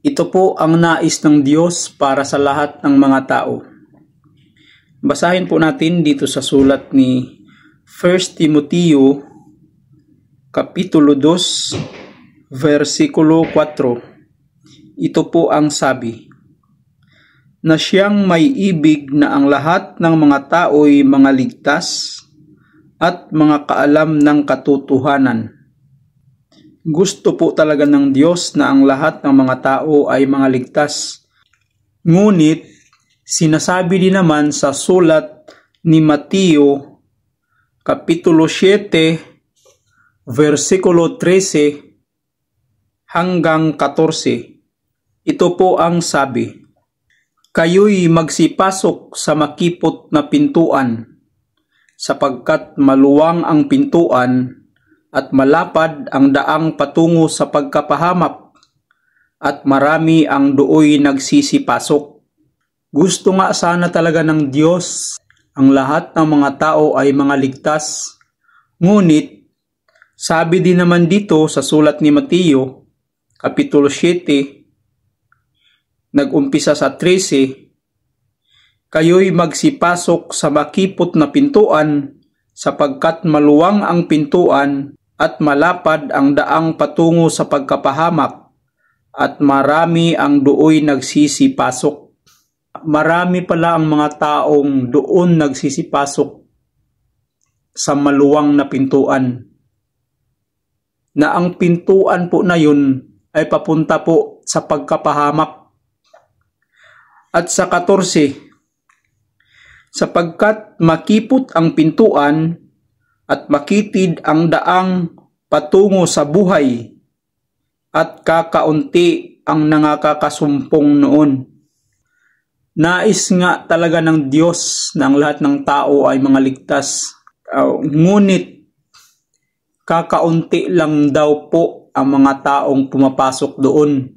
Ito po ang nais ng Diyos para sa lahat ng mga tao. Basahin po natin dito sa sulat ni 1 Timoteo Kapitulo 2, versikulo 4. Ito po ang sabi, na siyang may ibig na ang lahat ng mga tao'y mga ligtas at mga kaalam ng katotohanan. Gusto po talaga ng Diyos na ang lahat ng mga tao ay mga ligtas. Ngunit, sinasabi din naman sa sulat ni Mateo, Kapitulo 7, versikulo 13 hanggang 14. Ito po ang sabi, kayo'y magsipasok sa makipot na pintuan, sapagkat maluwang ang pintuan at malapad ang daang patungo sa pagkapahamak, at marami ang dooy nagsisipasok. Gusto nga sana talaga ng Diyos ang lahat ng mga tao ay mga ligtas. Ngunit, sabi din naman dito sa sulat ni Mateo, Kapitulo 7, nag-umpisa sa 13, kayo'y magsipasok sa makipot na pintuan, sapagkat maluwang ang pintuan at malapad ang daang patungo sa pagkapahamak, at marami ang dooy nagsisipasok. Marami pala ang mga taong doon nagsisipasok sa maluwang na pintuan, na ang pintuan po na yun ay papunta po sa pagkapahamak. At sa 14, sapagkat makipot ang pintuan at makitid ang daang patungo sa buhay, at kakaunti ang nangakakasumpong noon. Nais nga talaga ng Diyos na ang lahat ng tao ay mga ligtas. Ngunit, kakaunti lang daw po ang mga taong pumapasok doon.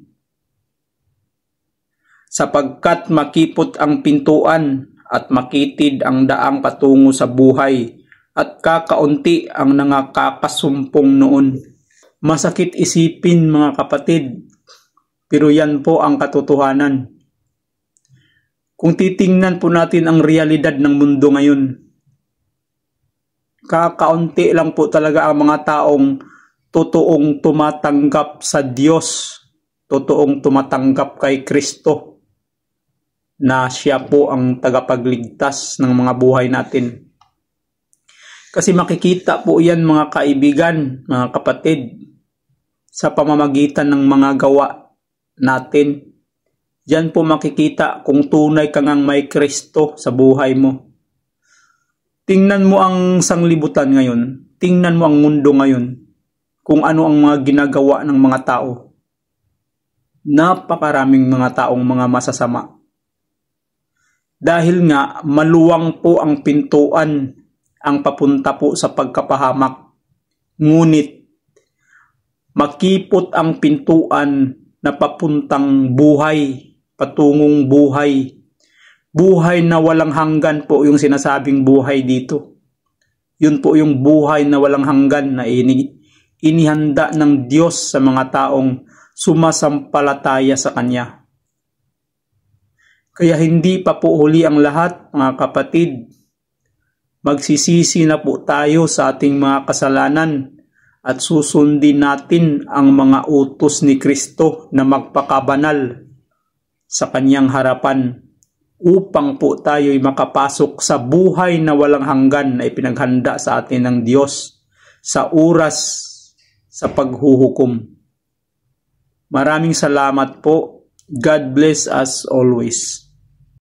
Sapagkat makipot ang pintuan at makitid ang daang patungo sa buhay, at kakaunti ang nangakakasumpong noon. Masakit isipin mga kapatid, pero yan po ang katotohanan. Kung titingnan po natin ang realidad ng mundo ngayon, kakaunti lang po talaga ang mga taong totoong tumatanggap sa Diyos, totoong tumatanggap kay Kristo, na siya po ang tagapagligtas ng mga buhay natin. Kasi makikita po yan mga kaibigan, mga kapatid, sa pamamagitan ng mga gawa natin. Diyan po makikita kung tunay kang may Kristo sa buhay mo. Tingnan mo ang sanglibutan ngayon, tingnan mo ang mundo ngayon, kung ano ang mga ginagawa ng mga tao. Napakaraming mga taong mga masasama. Dahil nga maluwang po ang pintuan ang papunta po sa pagkapahamak. Ngunit makipot ang pintuan na papuntang buhay, patungong buhay. Buhay na walang hanggan po yung sinasabing buhay dito. Yun po yung buhay na walang hanggan na inihanda ng Diyos sa mga taong sumasampalataya sa Kanya. Kaya hindi pa po huli ang lahat, mga kapatid. Magsisisi na po tayo sa ating mga kasalanan at susundin natin ang mga utos ni Kristo na magpakabanal sa Kanyang harapan upang po tayo'y makapasok sa buhay na walang hanggan na ipinaghanda sa atin ng Diyos sa oras sa paghuhukom. Maraming salamat po. God bless us always.